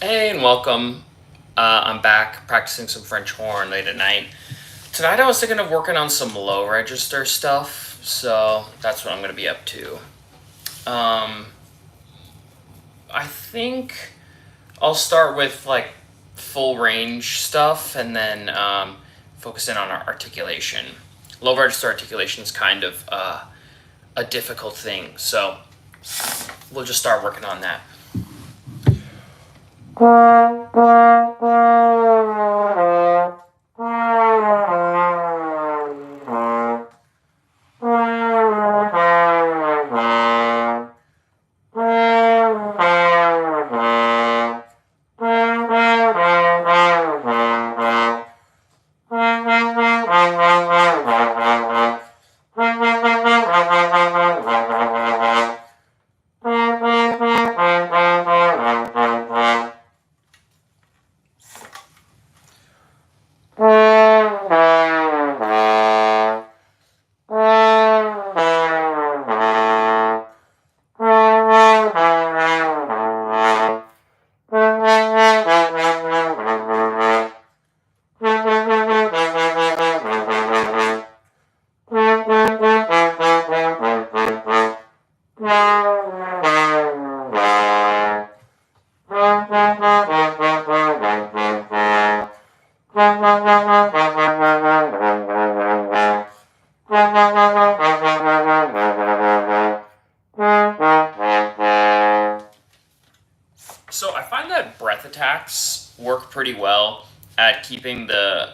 Hey, and welcome. I'm back practicing some French horn late at night. Tonight I was thinking of working on some low register stuff, so that's what I'm going to be up to. Um, I think I'll start with like full range stuff and then focus in on our articulation. Low register articulation is kind of a difficult thing, so we'll just start working on that. So I find that breath attacks work pretty well at keeping the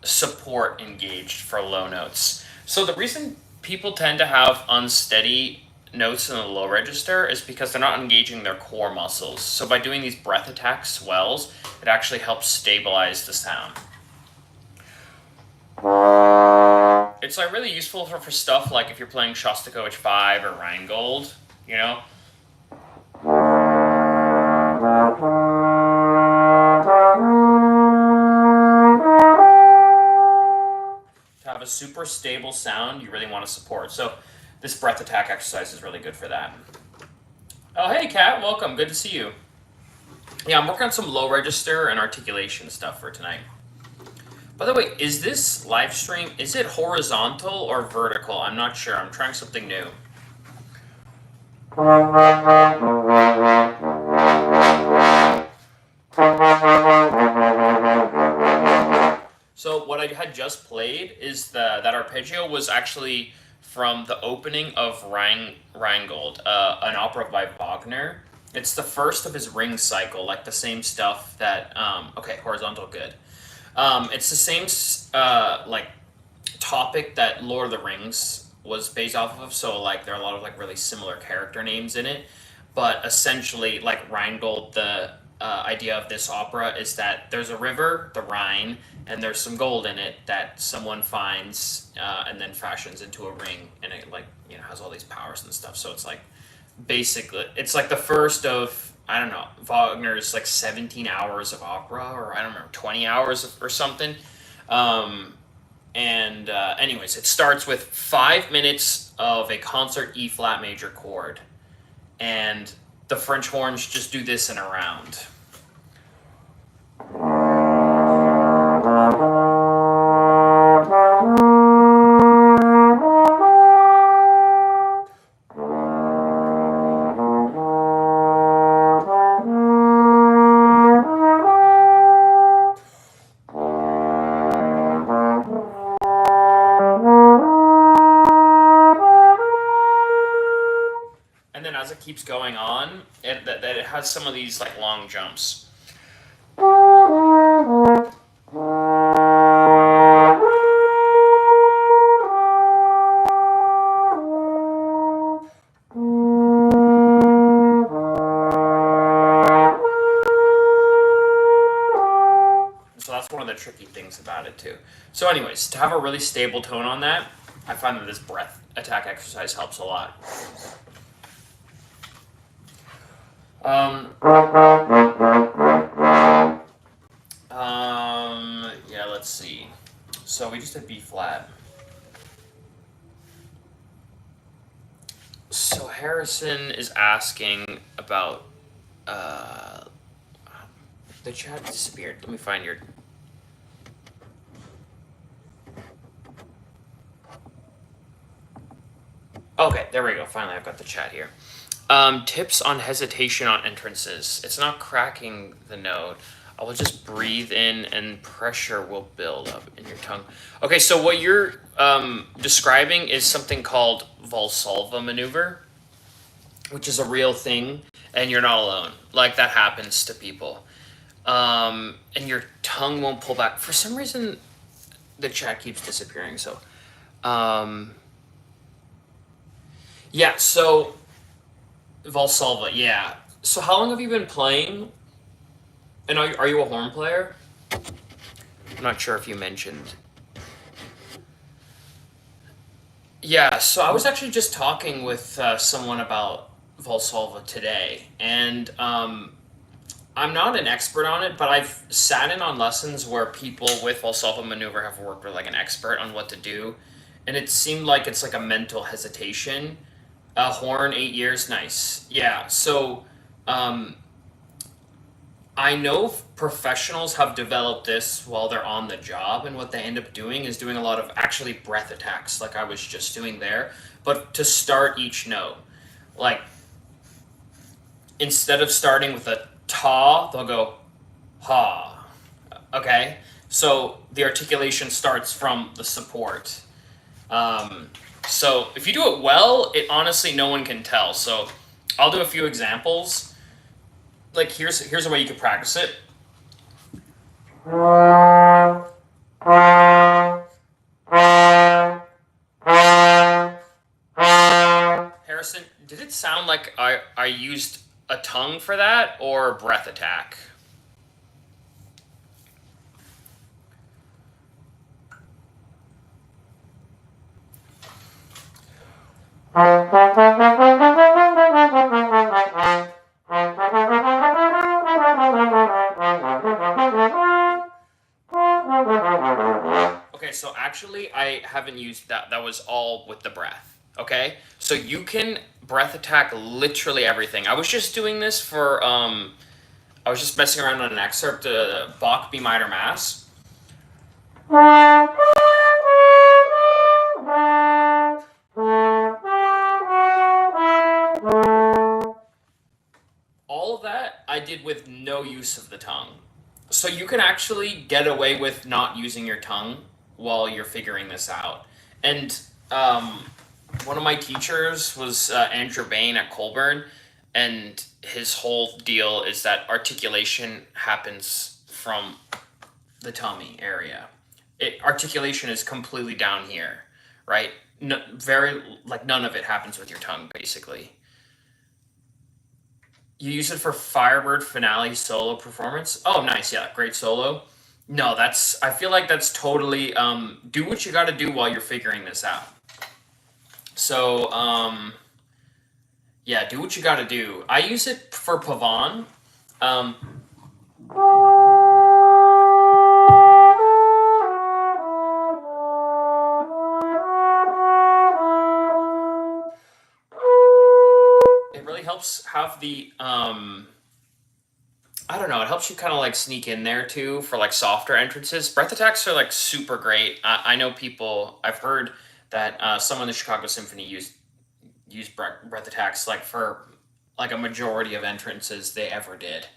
support engaged for low notes. So the reason people tend to have unsteady notes in the low register is because they're not engaging their core muscles. So by doing these breath attack swells, it actually helps stabilize the sound. It's like really useful for stuff like if you're playing Shostakovich 5 or Rheingold, you know? To have a super stable sound, you really want to support. So this breath attack exercise is really good for that. Oh, hey, Kat, welcome. Good to see you. Yeah, I'm working on some low register and articulation stuff for tonight. By the way, is this live stream, is it horizontal or vertical? I'm not sure. I'm trying something new. So what I had just played is that arpeggio was actually from the opening of Rheingold, an opera by Wagner. It's the first of his ring cycle, like the same stuff that okay, horizontal, good. It's the same like topic that Lord of the Rings was based off of. So like there are a lot of like really similar character names in it, but essentially like Rheingold, the idea of this opera is that there's a river, the Rhine, and there's some gold in it that someone finds and then fashions into a ring, and it like has all these powers and stuff. So it's like basically it's like the first of I don't know Wagner's like 17 hours of opera, or I don't know 20 hours or something. Um, and anyways, it starts with 5 minutes of a concert E flat major chord, and the French horns just do this in a round. And then as it keeps going on, it has some of these like long jumps. So that's one of the tricky things about it too. So anyways, to have a really stable tone on that, I find that this breath attack exercise helps a lot. Yeah, let's see. So we just did B flat. So Harrison is asking about The chat disappeared. Let me find your. Okay, there we go. Finally, I've got the chat here. Tips on hesitation on entrances. It's not cracking the note. I will just breathe in and pressure will build up in your tongue. Okay, so what you're describing is something called Valsalva maneuver, which is a real thing, and you're not alone. Like, that happens to people. And your tongue won't pull back. For some reason, the chat keeps disappearing, so. Yeah, so Valsalva, yeah. So how long have you been playing? And are you a horn player? I'm not sure if you mentioned. Yeah, so I was actually just talking with someone about Valsalva today, and I'm not an expert on it, but I've sat in on lessons where people with Valsalva maneuver have worked with like an expert on what to do, and it seemed like it's like a mental hesitation. Horn, 8 years, nice. Yeah, so um, I know professionals have developed this while they're on the job, and what they end up doing is doing a lot of actually breath attacks, like I was just doing there, but to start each note. Like, instead of starting with a ta, they'll go ha. Okay? So the articulation starts from the support. So if you do it well, it honestly no one can tell. So I'll do a few examples. Like, here's a way you could practice it. Harrison, did it sound like I used a tongue for that or breath attack? Okay, so actually I haven't used that. That was all with the breath. Okay? So you can breath attack literally everything. I was just doing this for I was just messing around on an excerpt, Bach B minor mass. All of that I did with no use of the tongue. So you can actually get away with not using your tongue while you're figuring this out. And one of my teachers was Andrew Bain at Colburn, and his whole deal is that articulation happens from the tummy area. Articulation is completely down here, right? No, none of it happens with your tongue, basically. You use it for Firebird finale solo performance. Oh, nice, yeah, great solo. No, I feel like that's totally do what you got to do while you're figuring this out. So yeah, do what you got to do. I use it for Pavan. It really helps have the I don't know. It helps you kind of like sneak in there too for like softer entrances. Breath attacks are like super great. I know people. I've heard that someone in the Chicago Symphony used breath attacks like for like a majority of entrances they ever did.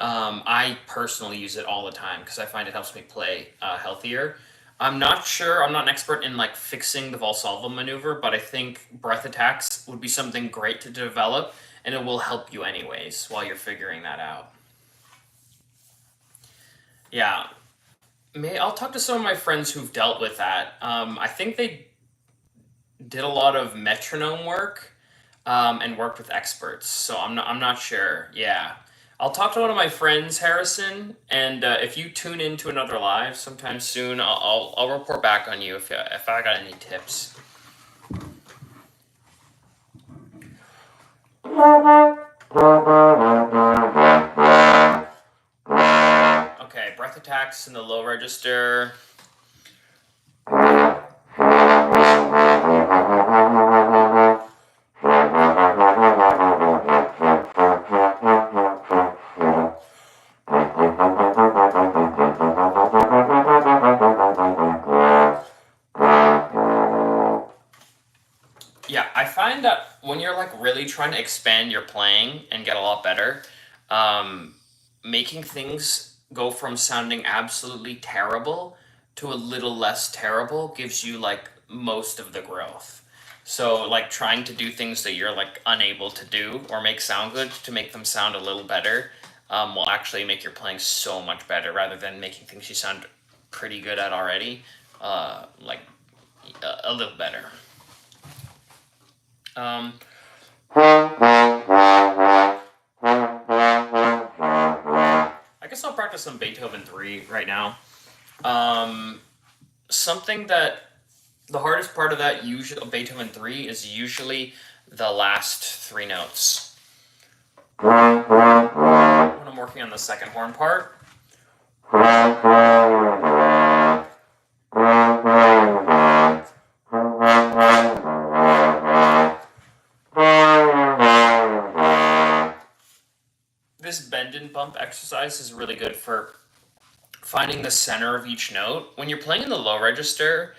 I personally use it all the time because I find it helps me play healthier. I'm not sure. I'm not an expert in like fixing the Valsalva maneuver, but I think breath attacks would be something great to develop, and it will help you anyways while you're figuring that out. Yeah, I'll talk to some of my friends who've dealt with that. I think they did a lot of metronome work and worked with experts, so I'm not sure. Yeah, I'll talk to one of my friends, Harrison, and if you tune into another live sometime soon, I'll report back on you if I got any tips. Okay, breath attacks in the low register. you're like really trying to expand your playing and get a lot better, um, making things go from sounding absolutely terrible to a little less terrible gives you like most of the growth. So like trying to do things that you're like unable to do or make sound good to make them sound a little better will actually make your playing so much better rather than making things you sound pretty good at already like a little better. Um, I guess I'll practice some Beethoven 3 right now. Um, Something that the hardest part of that usually Beethoven 3 is usually the last three notes. When I'm working on the second horn part. This bend and bump exercise is really good for finding the center of each note. When you're playing in the low register,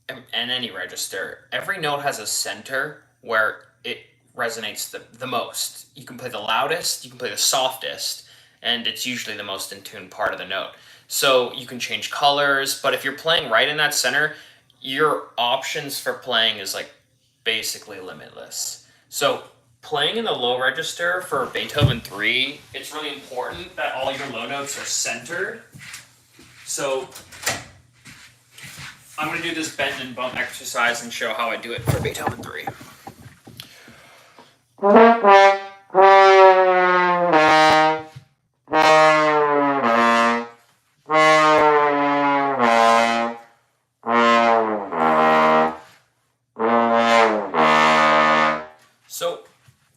and any register, every note has a center where it resonates the most. You can play the loudest, you can play the softest, and it's usually the most in tune part of the note. So you can change colors, but if you're playing right in that center, your options for playing is like basically limitless. So playing in the low register for Beethoven 3, it's really important that all your low notes are centered. So I'm going to do this bend and bump exercise and show how I do it for Beethoven 3. So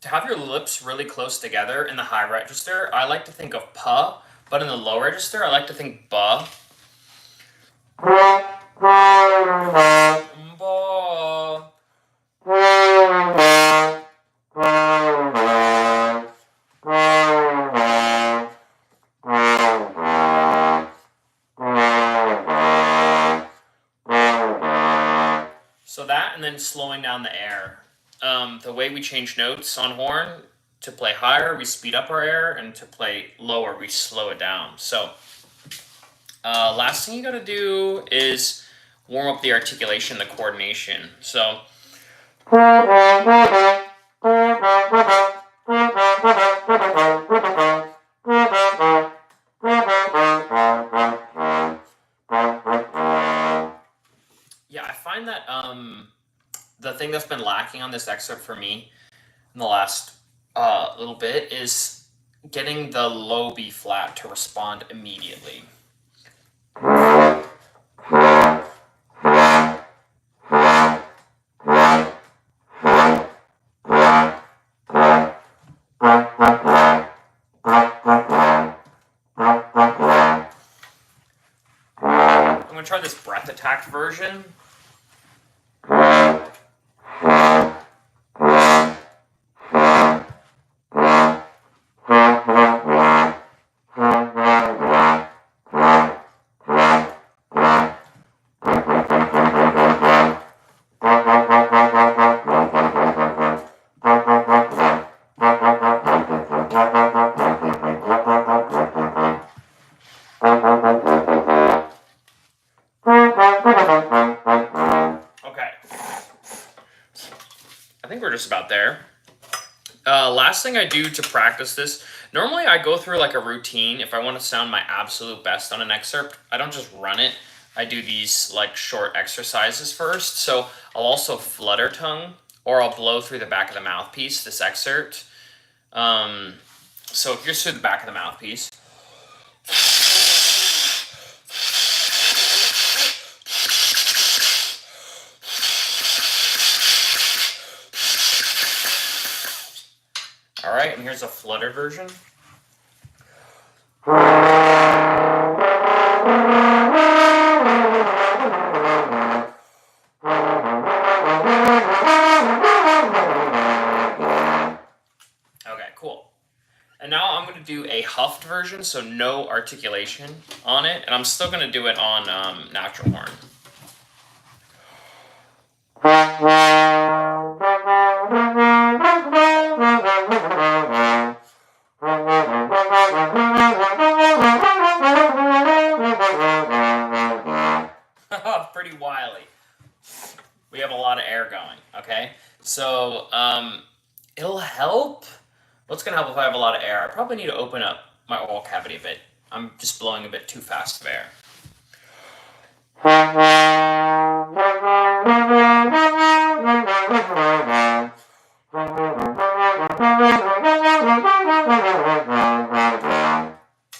to have your lips really close together in the high register, I like to think of pa, but in the low register, I like to think ba. Ba. So that, and then slowing down the air. The way we change notes on horn, to play higher, we speed up our air, and to play lower, we slow it down. So last thing you gotta do is warm up the articulation, the coordination. So yeah, I find that the thing that's been lacking on this excerpt for me in the last little bit is getting the low B flat to respond immediately. I'm going to try this breath attack version. Just about there. Last thing I do to practice this, normally I go through like a routine. If I want to sound my absolute best on an excerpt, I don't just run it. I do these like short exercises first. So I'll also flutter tongue, or I'll blow through the back of the mouthpiece, this excerpt. So here's through the back of the mouthpiece. All right, and here's a fluttered version. Okay, cool. And now I'm going to do a huffed version, so no articulation on it, and I'm still going to do it on natural horn. It'll help. What's gonna help if I have a lot of air? I probably need to open up my oral cavity a bit. I'm just blowing a bit too fast of air.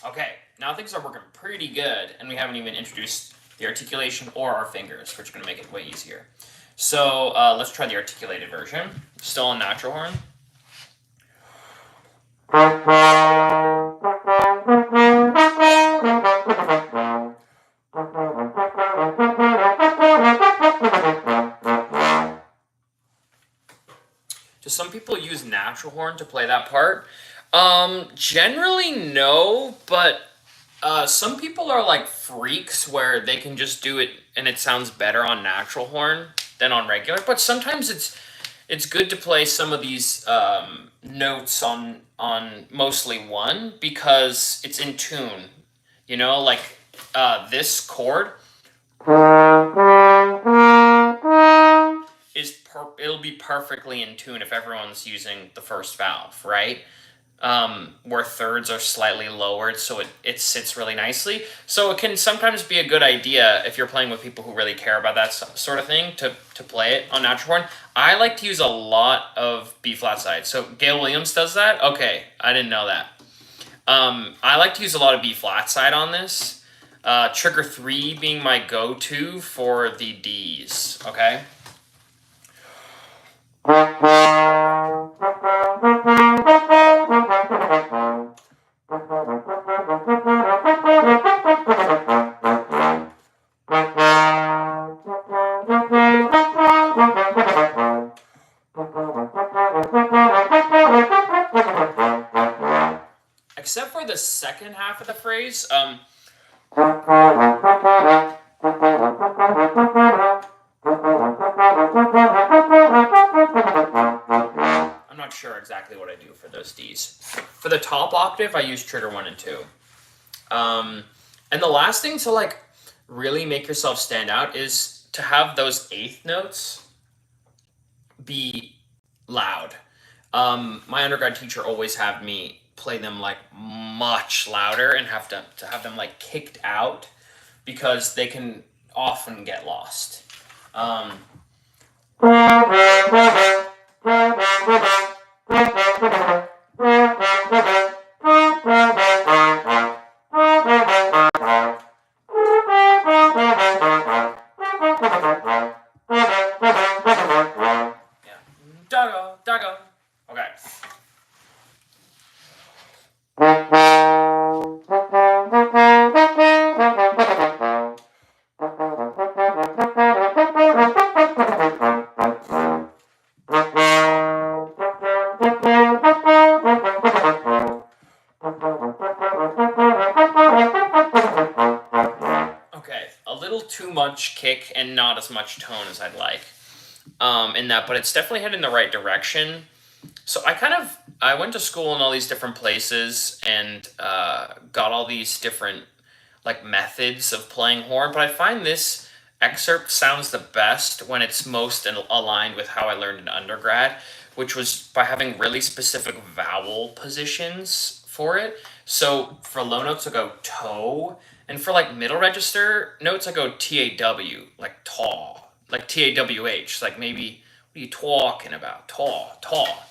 Okay, now things are working pretty good, and we haven't even introduced the articulation or our fingers, which are going to make it way easier. So let's try the articulated version. Still on natural horn. Do some people use natural horn to play that part? Generally no, but some people are like freaks where they can just do it and it sounds better on natural horn than on regular. But sometimes it's good to play some of these notes on mostly one because it's in tune. You know, like this chord it'll be perfectly in tune if everyone's using the first valve, right? Where thirds are slightly lowered, so it sits really nicely. So it can sometimes be a good idea if you're playing with people who really care about that sort of thing to play it on natural horn. I like to use a lot of B flat side. So Gail Williams does that? Okay, I didn't know that. I like to use a lot of B flat side on this. Trigger 3 being my go-to for the Ds, okay? Except for the second half of the phrase, I'm not sure exactly what I do for those Ds. For the top octave, I use trigger 1 and 2. And the last thing to like really make yourself stand out is to have those eighth notes be loud. My undergrad teacher always had me play them like much louder and have to have them like kicked out because they can often get lost. Yeah. Doggo, doggo. Okay. Okay, a little too much kick and not as much tone as I'd like in that, but it's definitely heading in the right direction. So I went to school in all these different places and got all these different like methods of playing horn, but I find this excerpt sounds the best when it's most aligned with how I learned in undergrad, which was by having really specific vowel positions for it. So for low notes I go toe, and for like middle register notes I go TAW, like taw, like TAWH, like maybe what are you talking about? Taw, taw.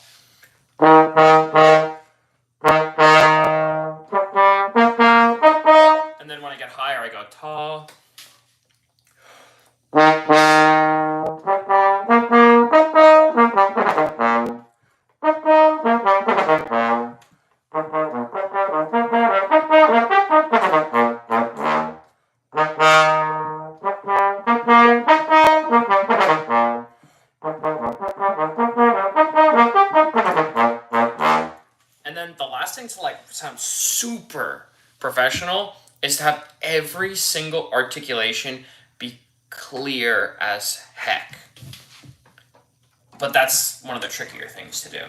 And then when I get higher, I go ta. And then the last thing to like sound super professional is to have every single articulation be clear as heck. But that's one of the trickier things to do.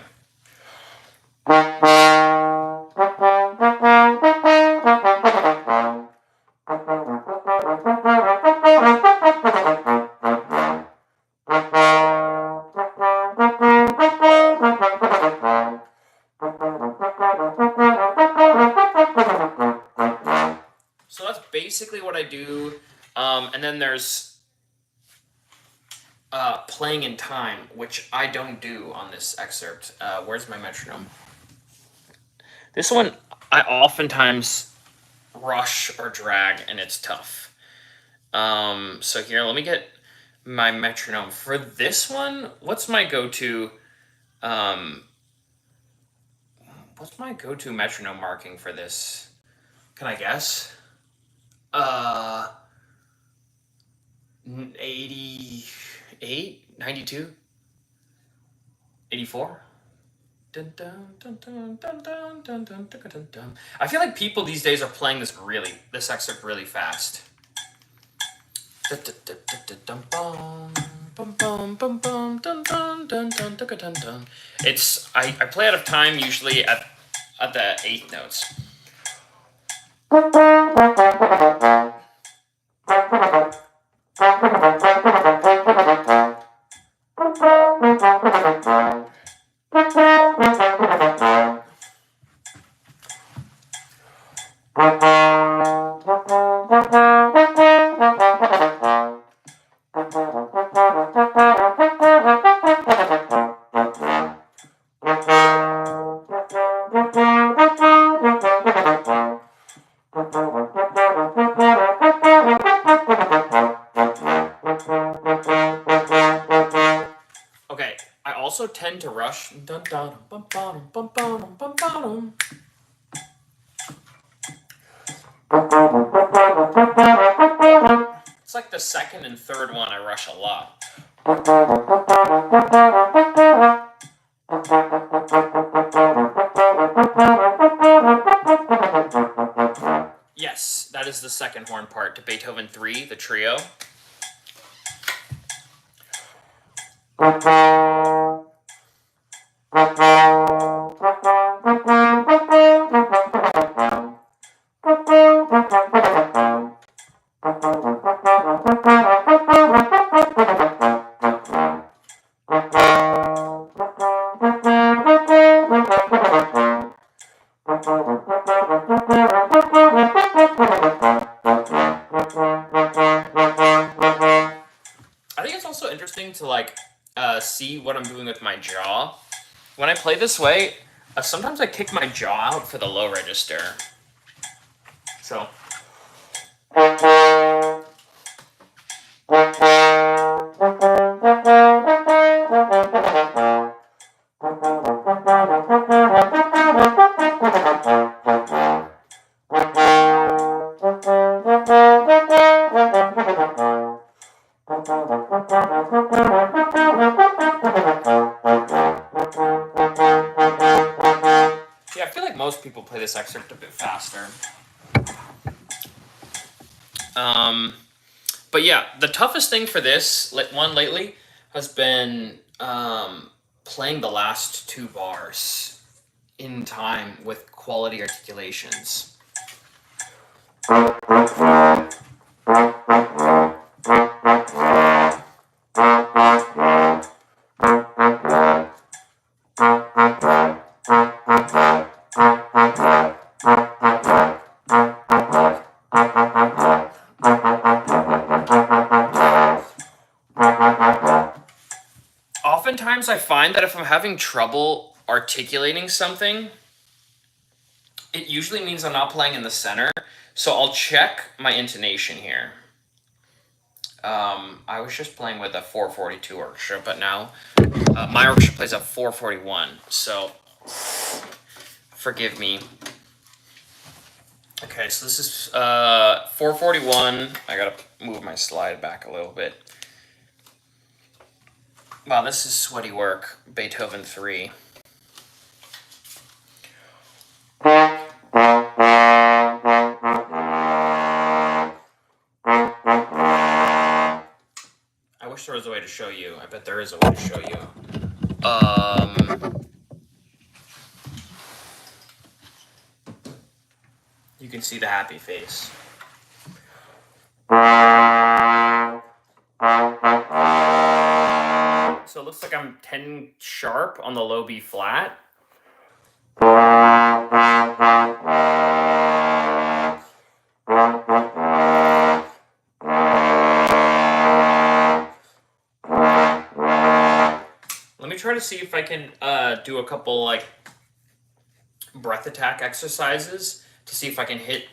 basically what I do. And then there's playing in time, which I don't do on this excerpt. Where's my metronome? This one, I oftentimes rush or drag, and it's tough. So here, let me get my metronome. For this one, what's my go-to metronome marking for this? Can I guess? 88, 92, 84. Dun, dun, dun, dun, dun, dun, dun, dun, dun, dun, dun. I feel like people these days are playing this excerpt really fast. It's I play out of time usually at the eighth notes. Okay, I also tend to rush. It's like the second and third one I rush a lot. Yes, that is the second horn part to Beethoven 3, the trio. I think it's also interesting to see what I'm doing with my jaw. When I play this way, sometimes I kick my jaw out for the low register. So. Yeah, I feel like most people play this excerpt a bit faster. But yeah, the toughest thing for this one lately has been playing the last two bars in time with quality articulations. Oftentimes I find that if I'm having trouble articulating something, it usually means I'm not playing in the center. So I'll check my intonation here. I was just playing with a 442 orchestra, but now my orchestra plays a 441. So forgive me. Okay, so this is 441. I gotta move my slide back a little bit. Wow, this is sweaty work. Beethoven 3. I wish there was a way to show you. I bet there is a way to show you. You can see the happy face. So it looks like I'm 10 sharp on the low B flat. try to see if I can do a couple like breath attack exercises to see if I can hit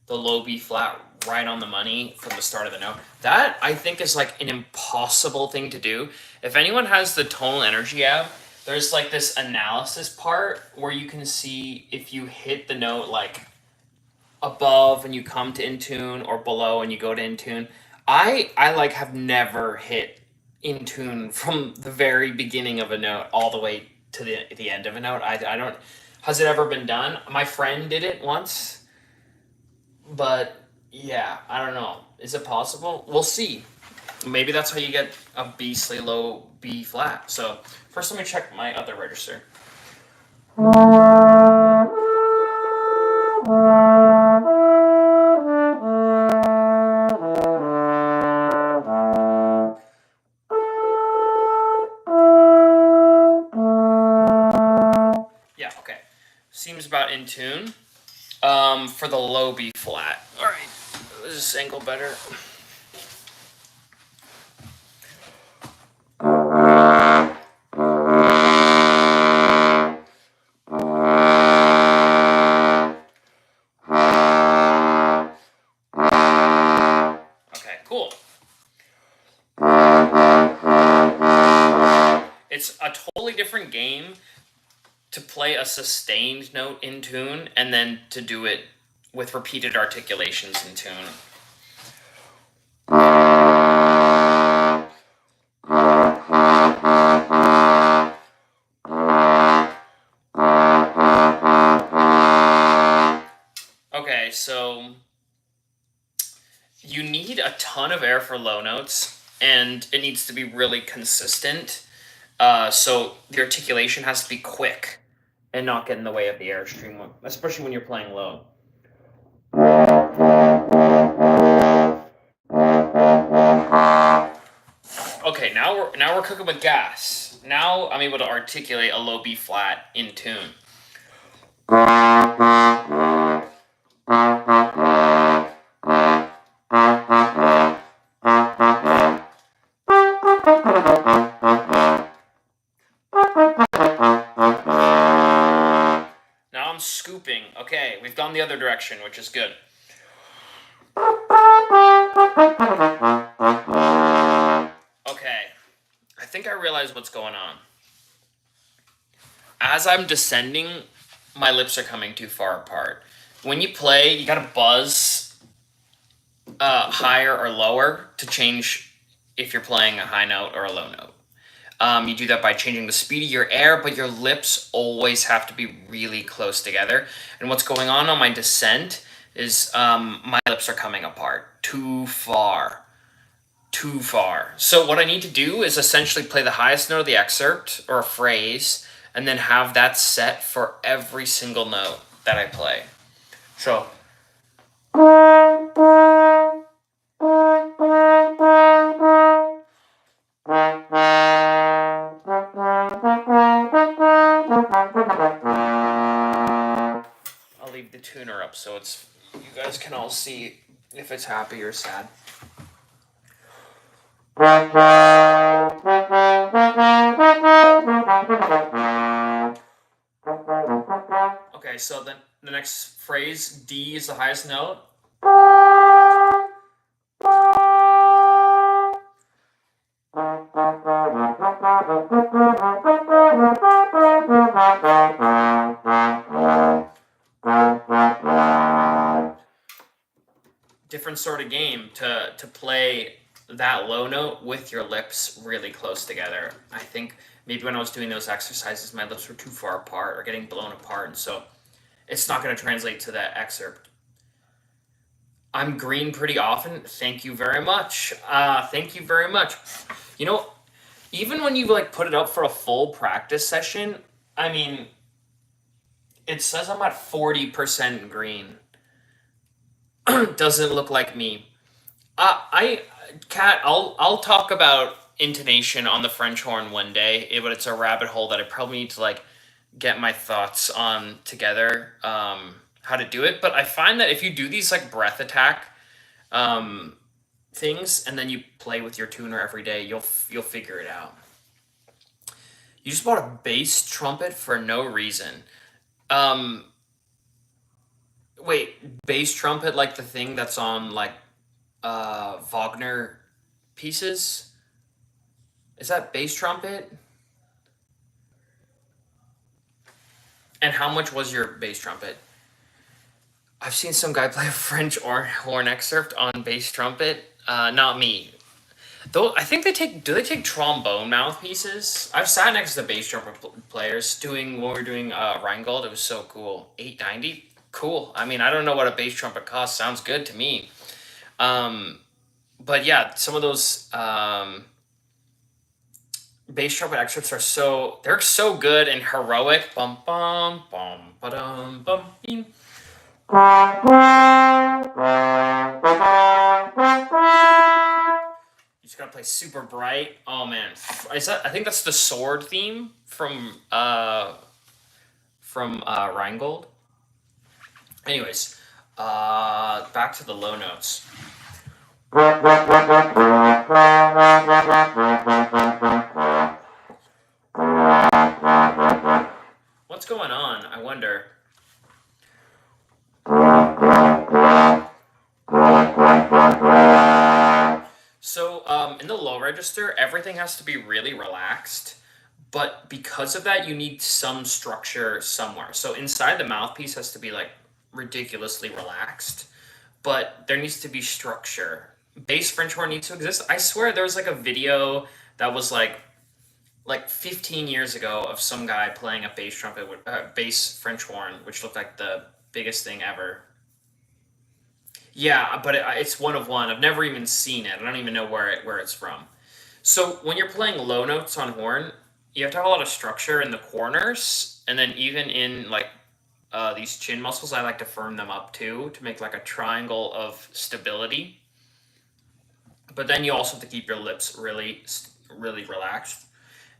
the low B flat right on the money from the start of the note. That I think is like an impossible thing to do. If anyone has the tonal energy app, there's like this analysis part where you can see if you hit the note like above and you come to in tune or below and you go to in tune. I like have never hit in tune from the very beginning of a note all the way to the end of a note. I don't. Has it ever been done? My friend did it once, but yeah, I don't know. Is it possible? We'll see. Maybe that's how you get a beastly low B flat. So first, let me check my other register. Yeah, okay. Seems about in tune. For the low B flat. All right, is this angle better? Okay, cool. It's a totally different game to play a sustained note in tune and then to do it with repeated articulations in tune. Okay, so you need a ton of air for low notes, and it needs to be really consistent. So the articulation has to be quick and not get in the way of the airstream, especially when you're playing low. Okay, now we're cooking with gas. Now I'm able to articulate a low B flat in tune. Now I'm scooping. Okay, we've gone the other direction, which is good. Okay, I think I realize what's going on. As I'm descending, my lips are coming too far apart. When you play, you gotta buzz higher or lower to change if you're playing a high note or a low note. You do that by changing the speed of your air, but your lips always have to be really close together. And what's going on my descent is my lips are coming apart too far. Too far. So what I need to do is essentially play the highest note of the excerpt or a phrase and then have that set for every single note that I play. So I'll leave the tuner up so it's you guys can all see if it's happy or sad. Okay, so then the next phrase, D is the highest note. Different sort of game to play that low note with your lips really close together. I think maybe when I was doing those exercises, my lips were too far apart or getting blown apart, and so it's not going to translate to that excerpt. I'm green pretty often. Thank you very much. Thank you very much. You know, even when you like put it up for a full practice session, I mean, it says I'm at 40% green. Doesn't look like me. Kat, I'll talk about intonation on the French horn one day, but it's a rabbit hole that I probably need to like get my thoughts on together. How to do it, but I find that if you do these like breath attack things and then you play with your tuner every day, you'll figure it out. You just bought a bass trumpet for no reason. Um, Wait, bass trumpet like the thing that's on like Wagner pieces? Is that bass trumpet? And how much was your bass trumpet? I've seen some guy play a French horn excerpt on bass trumpet. Not me. Though I think they take. Do they take trombone mouthpieces? I've sat next to bass trumpet players doing when we were doing Rheingold. It was so cool. 890. Cool. I mean, I don't know what a bass trumpet costs. Sounds good to me. Um, but yeah, some of those bass trumpet excerpts are they're so good and heroic. Bum bum bum ba dum bum. Bing. You just gotta play super bright. Oh man, I think that's the sword theme from Rheingold. Anyways, back to the low notes. What's going on? I wonder. So, in the low register, everything has to be really relaxed, but because of that, you need some structure somewhere. So, inside the mouthpiece has to be like ridiculously relaxed, but there needs to be structure. Bass French horn needs to exist. I swear there was like a video that was like 15 years ago of some guy playing a bass trumpet with bass French horn, which looked like the biggest thing ever. Yeah, but it's one of one. I've never even seen it. I don't even know where it's from. So when you're playing low notes on horn, you have to have a lot of structure in the corners, and then even in like these chin muscles, I like to firm them up too to make like a triangle of stability. But then you also have to keep your lips really relaxed,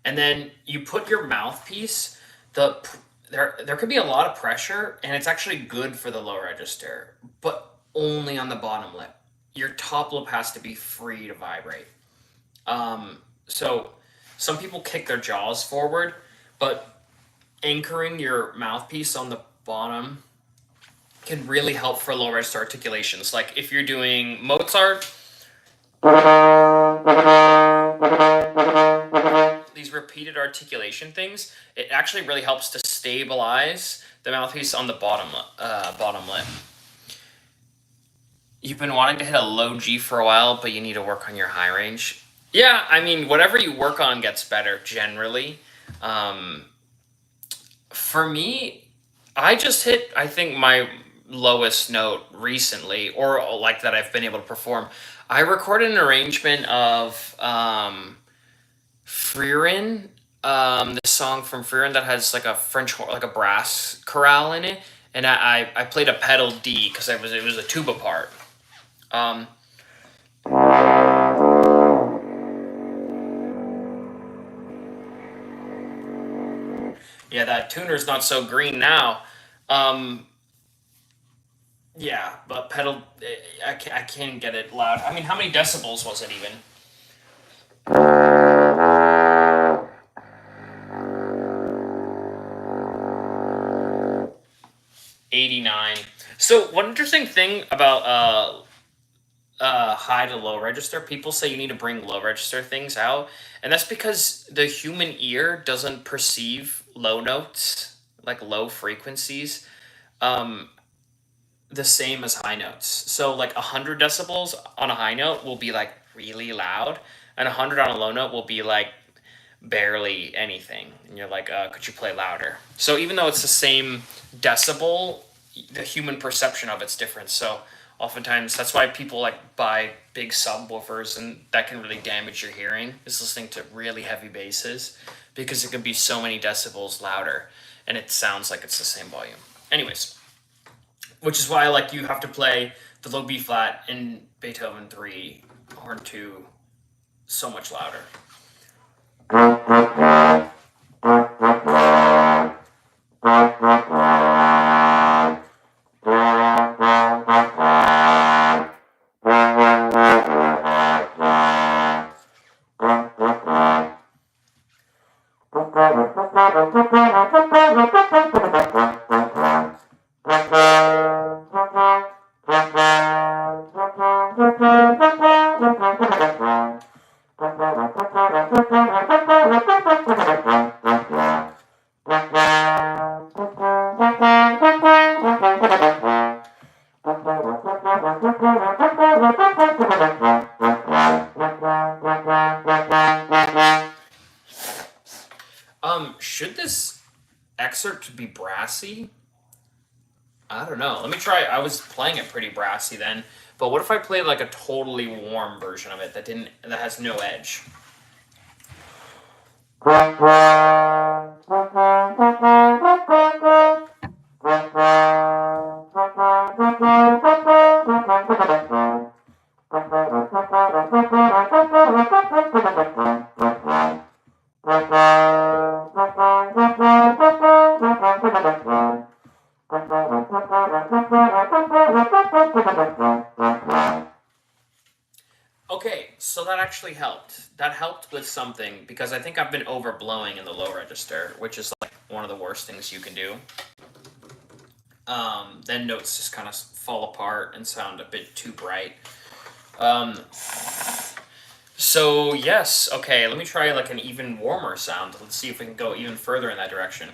and then you put your mouthpiece. There could be a lot of pressure, and it's actually good for the low register, but only on the bottom lip. Your top lip has to be free to vibrate. So some people kick their jaws forward, but anchoring your mouthpiece on the bottom can really help for low register articulations. Like if you're doing Mozart, these repeated articulation things, it actually really helps to stabilize the mouthpiece on the bottom lip. You've been wanting to hit a low G for a while, but you need to work on your high range. Yeah, I mean, whatever you work on gets better generally. Um, for me, I just hit, I think, my lowest note recently, or like that I've been able to perform. I recorded an arrangement of Frieren, this song from Frieren that has like a like a brass chorale in it, and I played a pedal D because it was a tuba part. Um, yeah, that tuner's not so green now. Um, yeah, but I can't get it loud. I mean, how many decibels was it even? 89. So one interesting thing about high to low register, people say you need to bring low register things out, and that's because the human ear doesn't perceive low notes, like low frequencies, um, the same as high notes. So like 100 decibels on a high note will be like really loud, and 100 on a low note will be like barely anything. And you're like, could you play louder? So even though it's the same decibel, the human perception of it's different. So oftentimes that's why people like buy big subwoofers, and that can really damage your hearing, is listening to really heavy basses, because it can be so many decibels louder and it sounds like it's the same volume. Anyways, which is why like you have to play the low B flat in Beethoven 3 horn 2 so much louder. excerpt to be brassy? I don't know. Let me try. I was playing it pretty brassy then, but what if I played like a totally warm version of it that has no edge? Okay, so that actually helped. That helped with something because I think I've been overblowing in the low register, which is like one of the worst things you can do. Then notes just kind of fall apart and sound a bit too bright. So yes, okay, let me try like an even warmer sound. Let's see if we can go even further in that direction.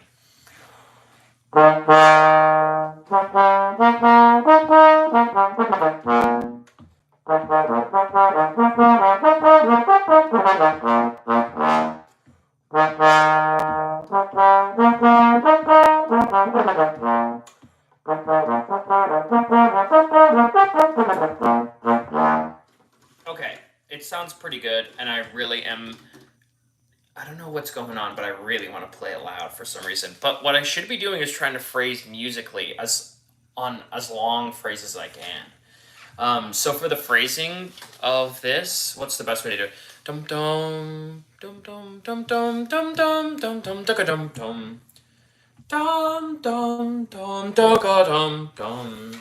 Okay, it sounds pretty good, and I really am. I don't know what's going on, but I really want to play it loud for some reason. But what I should be doing is trying to phrase musically as long phrases as I can. So for the phrasing of this, what's the best way to do it? Dum dum dum dum dum dum dum dum dum dum dum dum dum dum dum dum dum dum.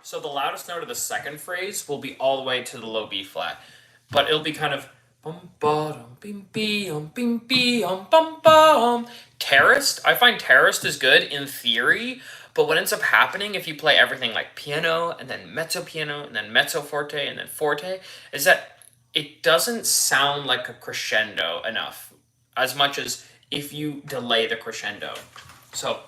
So the loudest note of the second phrase will be all the way to the low B flat, but it'll be kind of bum bum bim bim bim bim bum bum. Terraced, I find terraced is good in theory, but what ends up happening if you play everything like piano and then mezzo piano and then mezzo forte and then forte is that it doesn't sound like a crescendo enough, as much as if you delay the crescendo. So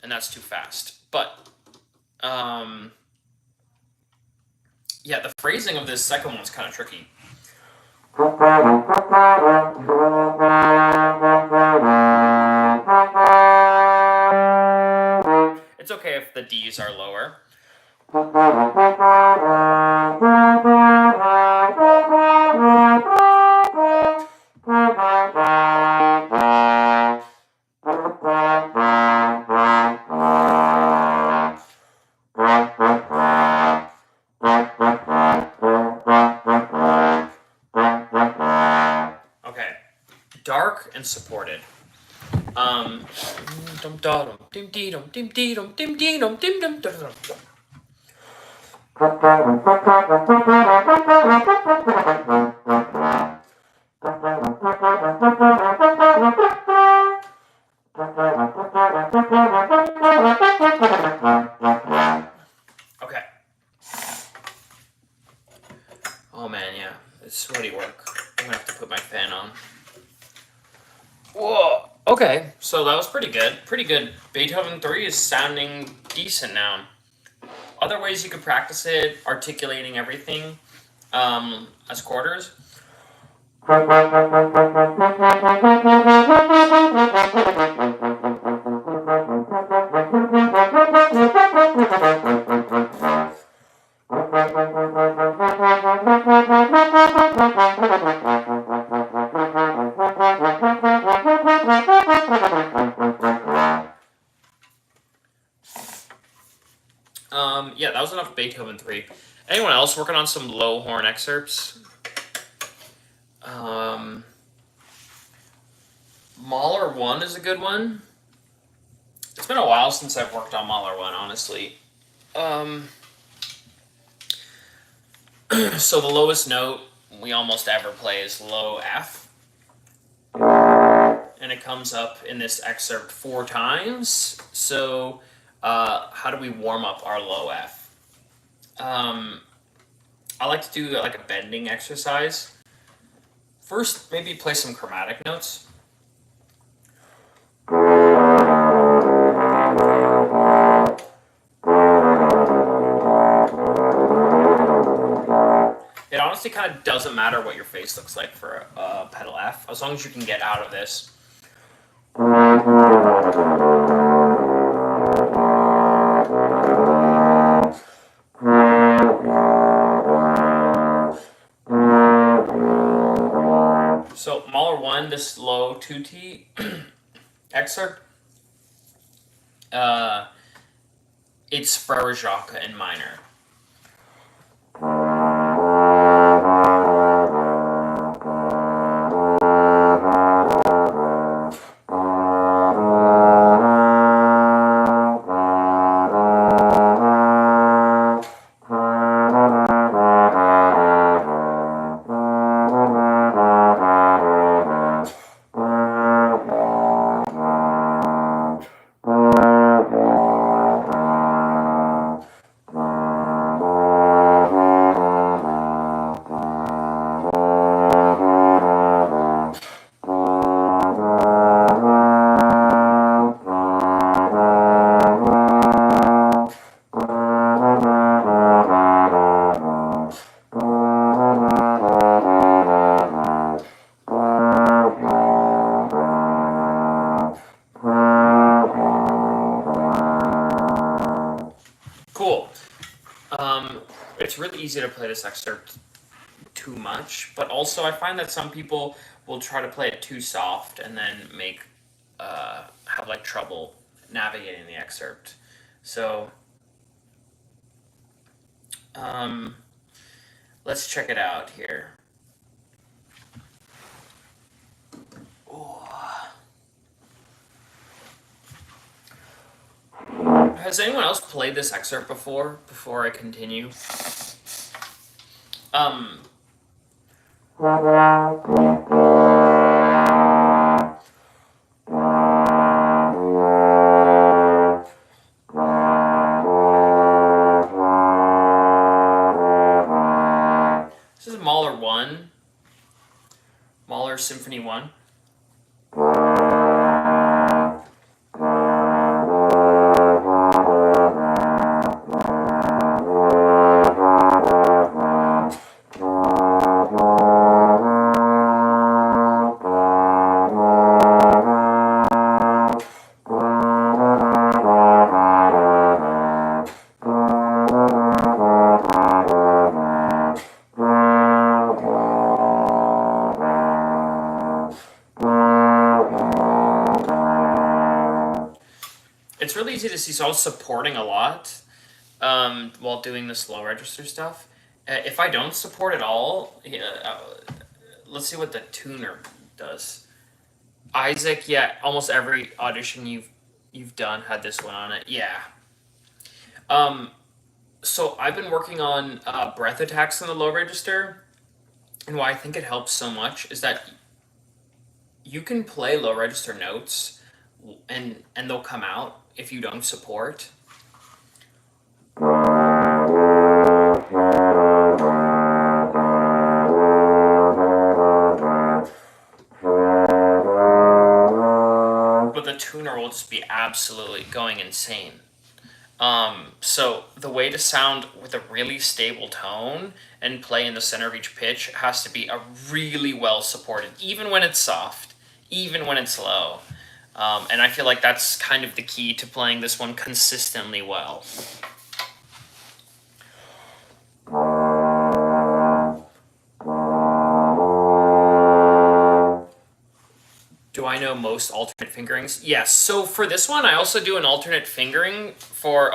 and that's too fast. But yeah, the phrasing of this second one's kind of tricky. It's okay if the D's are lower. Okay, dark and supported. Okay. Oh man, yeah, it's sweaty work. I'm gonna have to put my fan on. Whoa. Okay, so that was pretty good. Pretty good. Beethoven 3 is sounding decent now. Other ways you could practice it, articulating everything as quarters. Yeah, that was enough Beethoven 3. Anyone else working on some low horn excerpts? Mahler 1 is a good one. It's been a while since I've worked on Mahler 1, honestly. Um, so the lowest note we almost ever play is low F. And it comes up in this excerpt 4 times. So how do we warm up our low F? I like to do like a bending exercise. First, maybe play some chromatic notes. It honestly kind of doesn't matter what your face looks like for pedal F, as long as you can get out of this. So Mahler 1, this low 2T excerpt, it's Frere Jacques in minor. Cool. It's really easy to play this excerpt too much, but also I find that some people will try to play it too soft and then have like trouble navigating the excerpt. So let's check it out here. Has anyone else played this excerpt before I continue? This is Mahler 1, Mahler Symphony 1. It's really easy to see, so I was supporting a lot while doing this low register stuff. If I don't support at all, let's see what the tuner does. Isaac, yeah, almost every audition you've done had this one on it. Yeah. So I've been working on breath attacks in the low register, and why I think it helps so much is that you can play low register notes, and they'll come out if you don't support. But the tuner will just be absolutely going insane. So the way to sound with a really stable tone and play in the center of each pitch has to be a really well supported, even when it's soft, even when it's low. And I feel like that's kind of the key to playing this one consistently well. Do I know most alternate fingerings? Yes. So for this one, I also do an alternate fingering for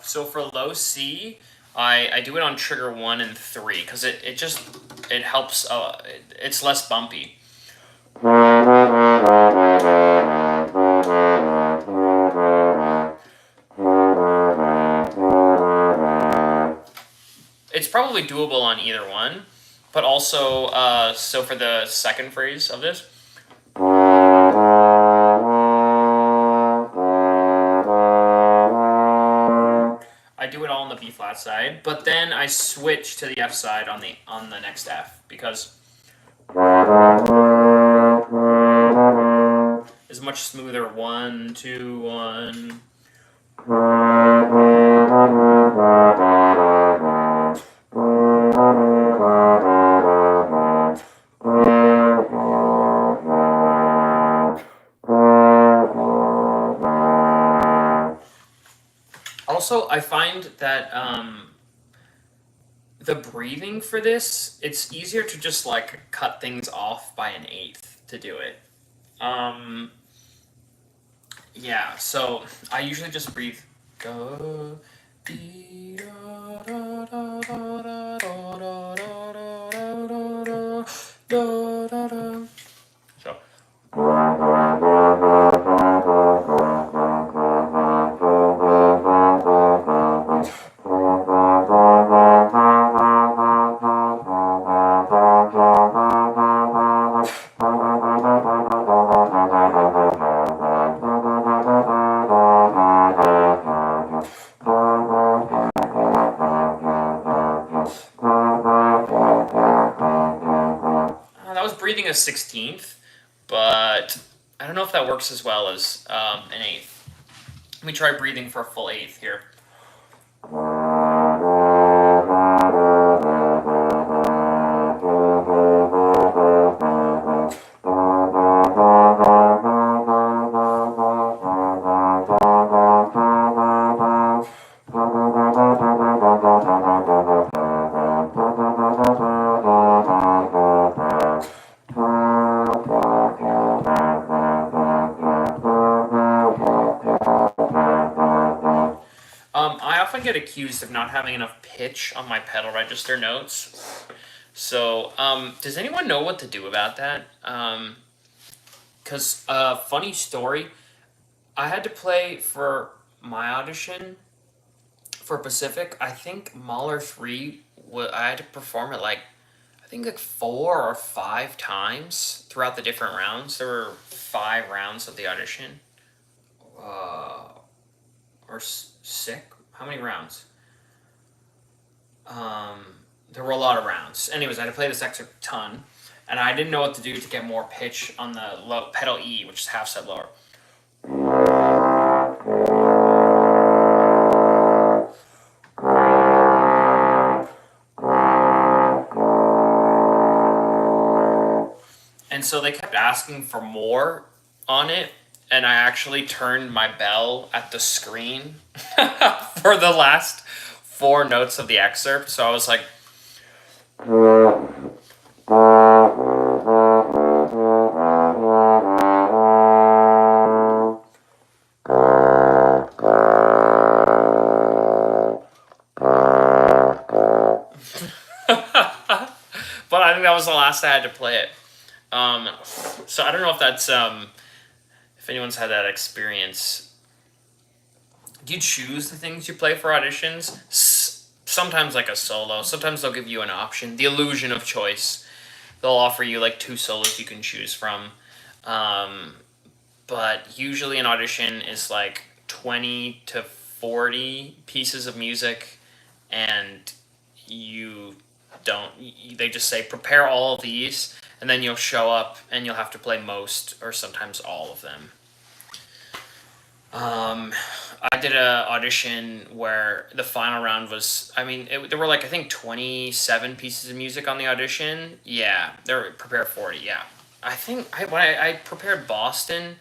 So for low C, I do it on trigger 1 and 3 because it helps. It's less bumpy. probably doable on either one, but also so for the second phrase of this, I do it all on the B flat side, but then I switch to the F side on the next F because it's much smoother. 1, 2, 1. Also, I find that the breathing for this, it's easier to just like cut things off by an eighth to do it. Yeah, so I usually just breathe. Go. Dee, da, da, da, da, da, da, da, da, da, da, da. So. That was breathing a 16th, but I don't know if that works as well as an eighth. Let me try breathing for a full eighth here. I often get accused of not having enough pitch on my pedal register notes. So, does anyone know what to do about that? Because, funny story, I had to play for my audition for Pacific. I think Mahler 3, I had to perform it like, I think like 4 or 5 times throughout the different rounds. There were 5 rounds of the audition. Or 6? How many rounds? There were a lot of rounds. Anyways, I had to play this extra ton, and I didn't know what to do to get more pitch on the pedal E, which is half step lower. And so they kept asking for more on it, and I actually turned my bell at the screen for the last 4 notes of the excerpt. So I was like, but I think that was the last I had to play it. So I don't know if that's if anyone's had that experience. Do you choose the things you play for auditions? Sometimes like a solo. Sometimes they'll give you an option. The illusion of choice. They'll offer you like 2 solos you can choose from. But usually an audition is like 20 to 40 pieces of music, and they just say prepare all of these, and then you'll show up and you'll have to play most or sometimes all of them. I did an audition where the final round was, there were like, I think 27 pieces of music on the audition. Yeah, there were prepare 40, yeah. I think when I prepared Boston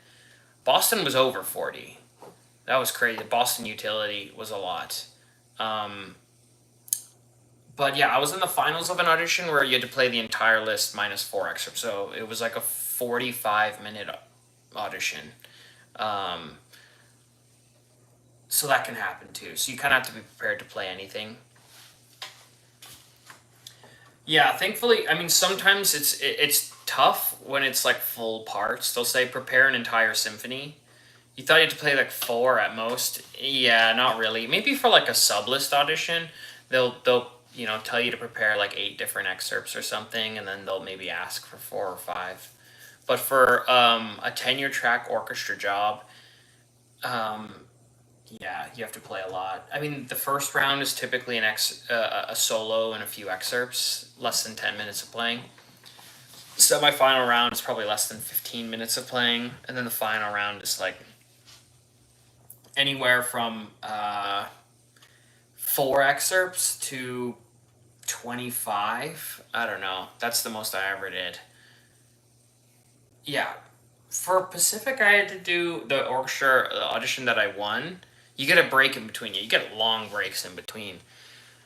was over 40. That was crazy. Boston Utility was a lot. But yeah, I was in the finals of an audition where you had to play the entire list minus 4 excerpts. So it was like a 45-minute audition. So that can happen too. So you kind of have to be prepared to play anything. Yeah, thankfully, sometimes it's tough when it's like full parts. They'll say prepare an entire symphony. You thought you had to play like 4 at most. Yeah, not really. Maybe for like a sublist audition, they'll tell you to prepare like 8 different excerpts or something, and then they'll maybe ask for 4 or 5. But for a tenure track orchestra job, um, yeah, you have to play a lot. I mean, the first round is typically a solo and a few excerpts, less than 10 minutes of playing. Semi-final round is probably less than 15 minutes of playing, and then the final round is like anywhere from 4 excerpts to 25. I don't know. That's the most I ever did. Yeah. For Pacific, I had to do the orchestra audition that I won. You get a break in between. You get long breaks in between.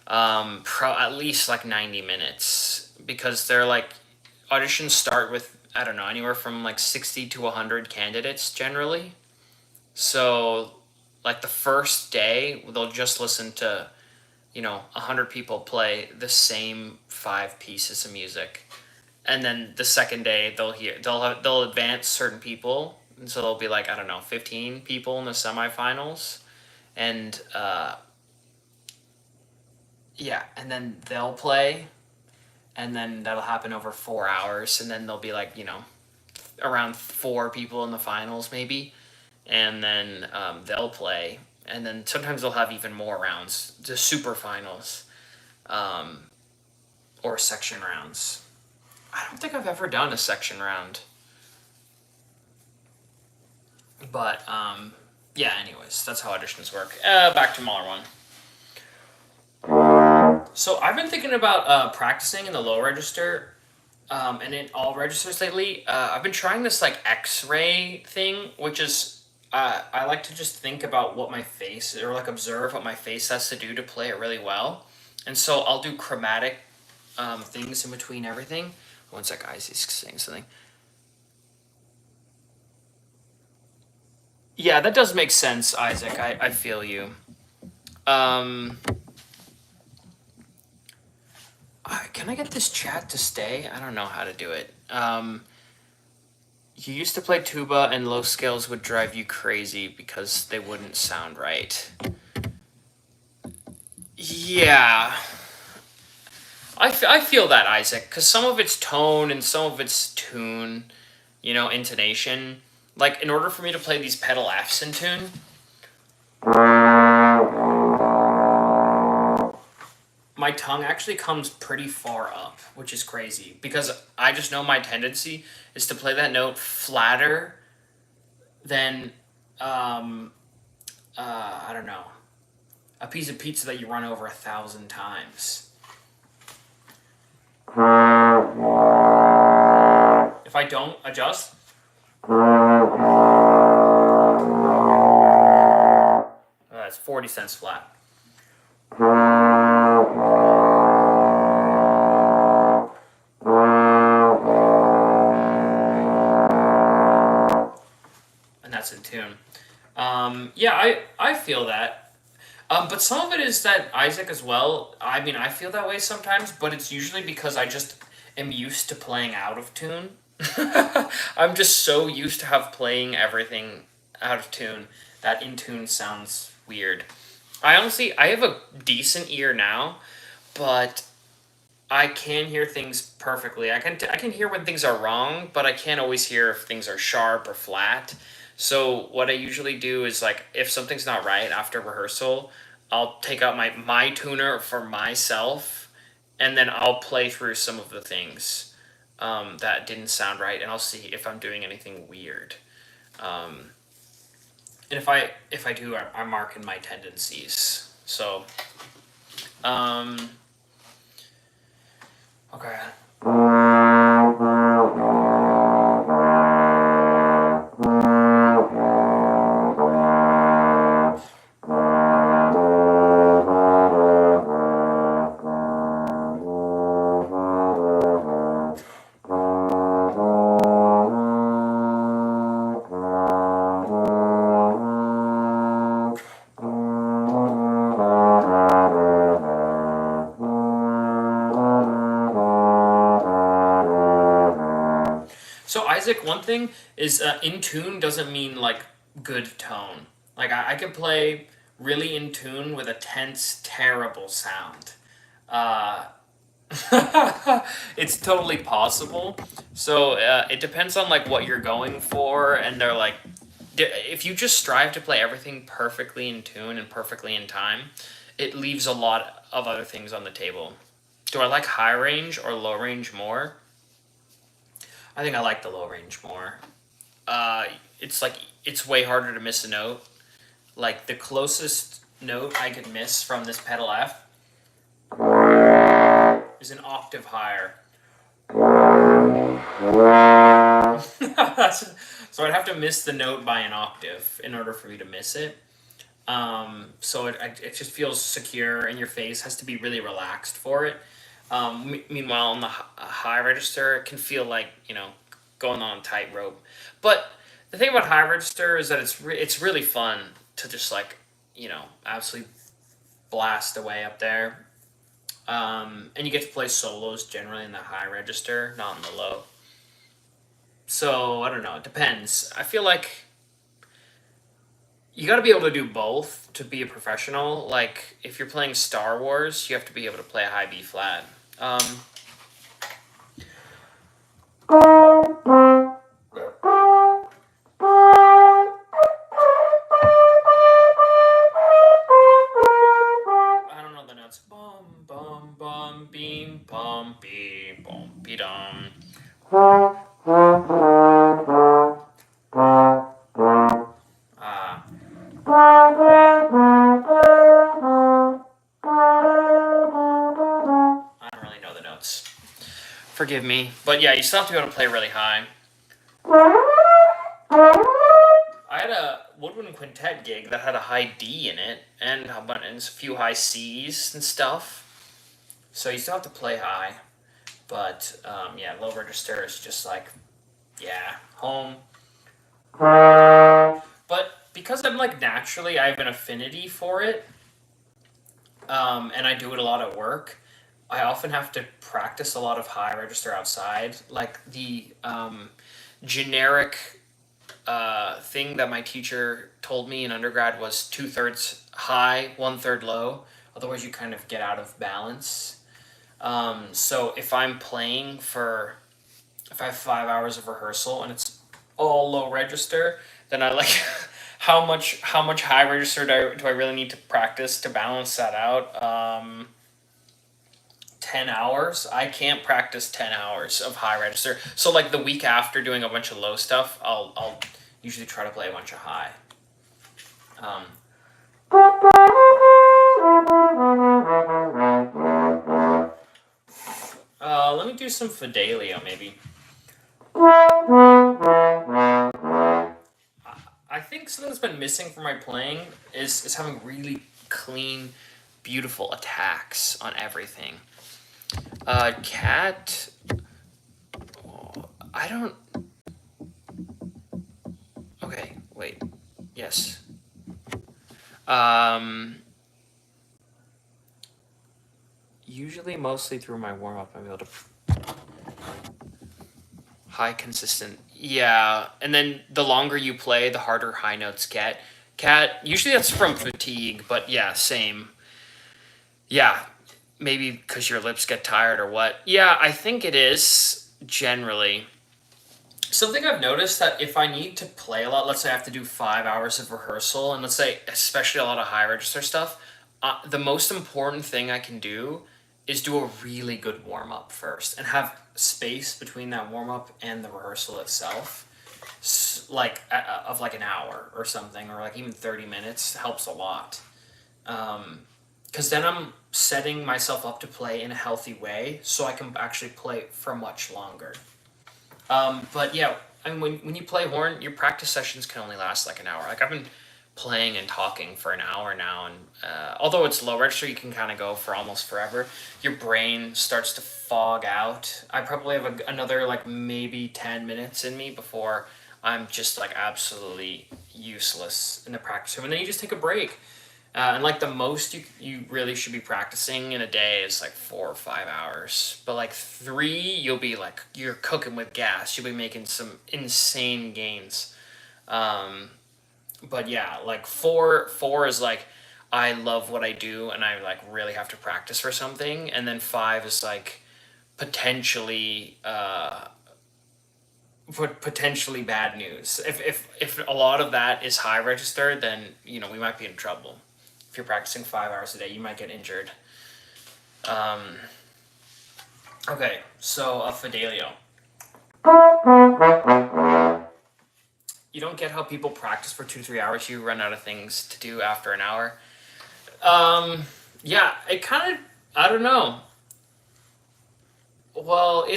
At least like 90 minutes, because they're like auditions start with, I don't know, anywhere from like 60 to 100 candidates generally. So like the first day they'll just listen to 100 people play the same 5 pieces of music, and then the second day they'll advance certain people, and so there'll be like, I don't know, 15 people in the semifinals, and yeah, and then they'll play, and then that'll happen over 4 hours, and then there'll be like around 4 people in the finals maybe, and then they'll play, and then sometimes they'll have even more rounds, the super finals, or section rounds. I don't think I've ever done a section round, but yeah. Anyways, that's how auditions work. Back to Mahler 1. So I've been thinking about practicing in the low register, and in all registers lately. I've been trying this like X-ray thing, which is I like to just think about what my face, or like observe what my face has to do to play it really well, and so I'll do chromatic things in between everything. One sec, Isaac's saying something. Yeah, that does make sense, Isaac. I feel you. Can I get this chat to stay? I don't know how to do it. You used to play tuba, and low scales would drive you crazy because they wouldn't sound right. Yeah. I feel that, Isaac, because some of it's tone and some of it's tune, intonation. Like, in order for me to play these pedal Fs in tune, my tongue actually comes pretty far up, which is crazy, because I just know my tendency is to play that note flatter than, I don't know, a piece of pizza that you run over 1,000 times. If I don't adjust, that's 40 cents flat. And that's in tune. Yeah, I feel that. But some of it is that, Isaac, as well. I mean, I feel that way sometimes, but it's usually because I just am used to playing out of tune. I'm just so used to playing everything out of tune that in tune sounds weird. I have a decent ear now, but I can hear things perfectly. I can hear when things are wrong, but I can't always hear if things are sharp or flat. So what I usually do is, like, if something's not right after rehearsal, I'll take out my tuner for myself, and then I'll play through some of the things that didn't sound right, and I'll see if I'm doing anything weird. And if I do, I'm marking my tendencies. So, okay. So, Isaac, one thing is, in tune doesn't mean like good tone. Like, I can play really in tune with a tense, terrible sound. Uh, it's totally possible. So it depends on like what you're going for, and they're like, if you just strive to play everything perfectly in tune and perfectly in time, it leaves a lot of other things on the table. Do I like high range or low range more? I think I like the low range more. Uh, it's like it's way harder to miss a note. Like the closest note I could miss from this pedal F is an octave higher. So I'd have to miss the note by an octave in order for me to miss it. So it just feels secure, and your face has to be really relaxed for it. Meanwhile, on the high register, it can feel like going on a tightrope. But the thing about high register is that it's really fun to just like absolutely blast away up there. And you get to play solos generally in the high register, not in the low. So I don't know. It depends. I feel like you got to be able to do both to be a professional. Like if you're playing Star Wars, you have to be able to play a high B flat. I don't know the notes. Bum bum bum beam bum beam bum be dum. Ah. I don't really know the notes. Forgive me, but yeah, you still have to be able to play really high. I had a woodwind quintet gig that had a high D in it and a few high C's and stuff. So you still have to play high, but yeah, low register is just like home. But because I'm like naturally, I have an affinity for it, and I do it a lot at work. I often have to practice a lot of high register outside, like the generic thing that my teacher told me in undergrad was 2/3 high, 1/3 low. Otherwise, you kind of get out of balance. So if I have 5 hours of rehearsal and it's all low register, then I like how much high register do I really need to practice to balance that out? 10 hours. I can't practice 10 hours of high register. So like the week after doing a bunch of low stuff, I'll usually try to play a bunch of high. Um, Let me do some Fidelio maybe. I think something that's been missing from my playing is having really clean, beautiful attacks on everything. Cat. I don't. Okay, wait. Yes. Um. Usually, mostly through my warm up, I'm able to high consistent. Yeah, and then the longer you play, the harder high notes get. Cat. Usually that's from fatigue, but yeah, same. Yeah, maybe because your lips get tired or what. Yeah, I think it is generally. Something I've noticed that if I need to play a lot, let's say I have to do 5 hours of rehearsal, and let's say especially a lot of high register stuff, the most important thing I can do is do a really good warm up first and have space between that warm up and the rehearsal itself, like of like an hour or something, or like even 30 minutes helps a lot. Because then I'm setting myself up to play in a healthy way, so I can actually play for much longer. But yeah, I mean, when you play horn, your practice sessions can only last like an hour. Like I've been playing and talking for an hour now, and although it's low register, you can kind of go for almost forever. Your brain starts to fog out. I probably have another like maybe 10 minutes in me before I'm just like absolutely useless in the practice room, and then you just take a break. And like the most you really should be practicing in a day is like 4 or 5 hours. But like three, you'll be like you're cooking with gas. You'll be making some insane gains. Um, but yeah, like four is like I love what I do and I like really have to practice for something. And then 5 is like potentially potentially bad news. If a lot of that is high register, then we might be in trouble. If you're practicing 5 hours a day, you might get injured. Um, okay, so Fidelio. You don't get how people practice for 2 to 3 hours. You run out of things to do after an hour. Um, yeah, it kind of. I don't know. Well, I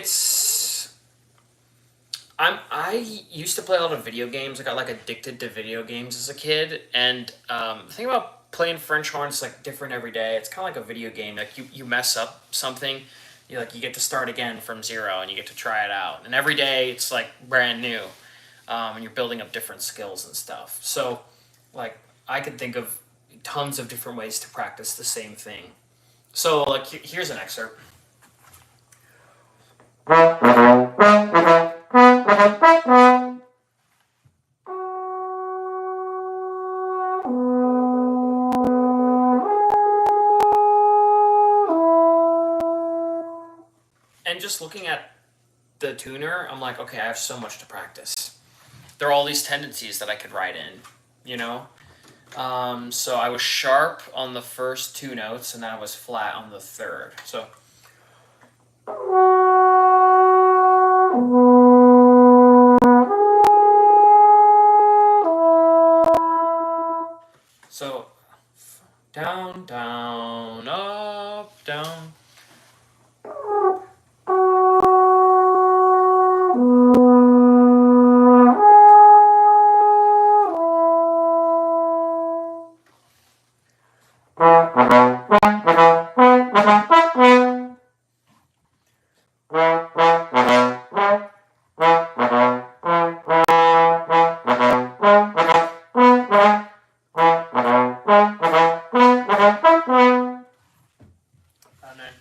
used to play a lot of video games. I got like addicted to video games as a kid, and the thing about playing French horn is like different every day. It's kind of like a video game. Like you mess up something, you get to start again from zero, and you get to try it out. And every day it's like brand new, and you're building up different skills and stuff. So, like I could think of tons of different ways to practice the same thing. So like here's an excerpt. And just looking at the tuner, I'm like, okay, I have so much to practice. There are all these tendencies that I could write in, you know? So I was sharp on the first two notes, and then I was flat on the third. So down, down, up, down. And then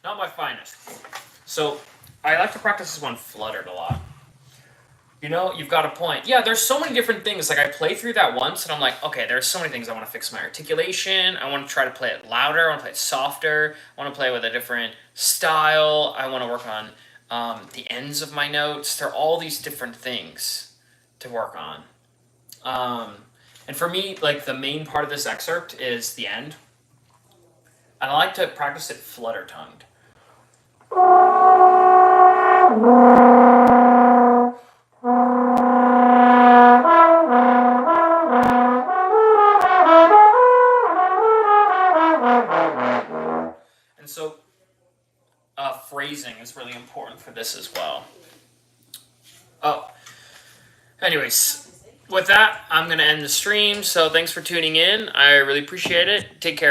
not my finest. So I like to practice this one fluttered a lot. You've got a point. Yeah, there's so many different things. Like I play through that once, and I'm like, okay, there's so many things. I want to fix my articulation. I want to try to play it louder. I want to play it softer. I want to play with a different style. I want to work on the ends of my notes. There are all these different things to work on. And for me, like the main part of this excerpt is the end, and I like to practice it flutter tongued. And so phrasing is really important for this as well. Oh, anyways, with that, I'm going to end the stream. So thanks for tuning in. I really appreciate it. Take care.